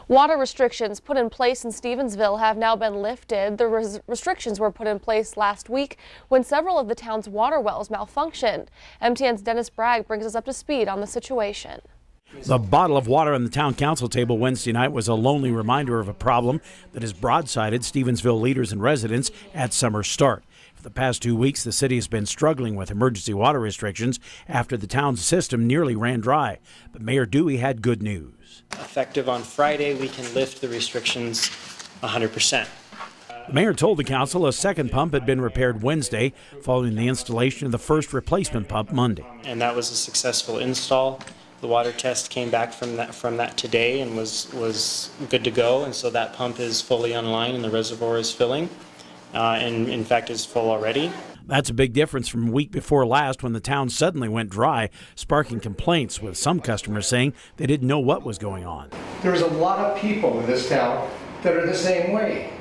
Water restrictions put in place in Stevensville have now been lifted. The restrictions were put in place last week when several of the town's water wells malfunctioned. MTN's Dennis Bragg brings us up to speed on the situation. The bottle of water on the town council table Wednesday night was a lonely reminder of a problem that has broadsided Stevensville leaders and residents at summer's start. For the past 2 weeks, the city has been struggling with emergency water restrictions after the town's system nearly ran dry. But Mayor Dewey had good news. Effective on Friday, we can lift the restrictions 100%. The mayor told the council a second pump had been repaired Wednesday following the installation of the first replacement pump Monday. And that was a successful install. The water test came back from that today and was good to go, and so that pump is fully online and the reservoir is filling, and in fact is full already. That's a big difference from a week before last when the town suddenly went dry, sparking complaints with some customers saying they didn't know what was going on. There's a lot of people in this town that are the same way.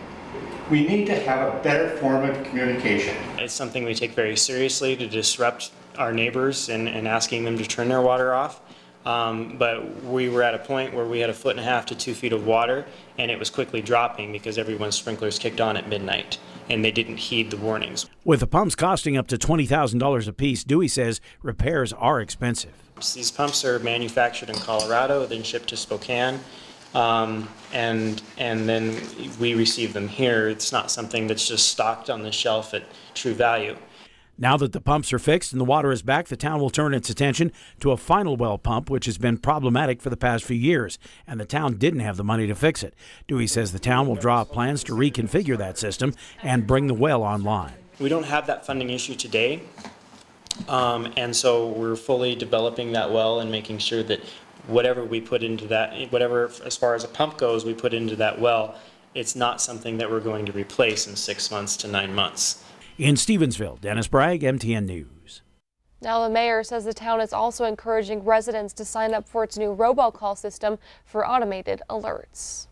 We need to have a better form of communication. It's something we take very seriously to disrupt our neighbors and asking them to turn their water off. But we were at a point where we had 1.5 feet to 2 feet of water, and it was quickly dropping because everyone's sprinklers kicked on at midnight and they didn't heed the warnings. With the pumps costing up to $20,000 apiece, Dewey says repairs are expensive. These pumps are manufactured in Colorado, then shipped to Spokane, and then we receive them here. It's not something that's just stocked on the shelf at true value. Now that the pumps are fixed and the water is back, the town will turn its attention to a final well pump, which has been problematic for the past few years, and the town didn't have the money to fix it. Dewey says the town will draw up plans to reconfigure that system and bring the well online. We don't have that funding issue today, and so we're fully developing that well and making sure that whatever we put into that, whatever as far as a pump goes, we put into that well, it's not something that we're going to replace in 6 months to 9 months. In Stevensville, Dennis Bragg, MTN News. Now, the mayor says the town is also encouraging residents to sign up for its new robocall system for automated alerts.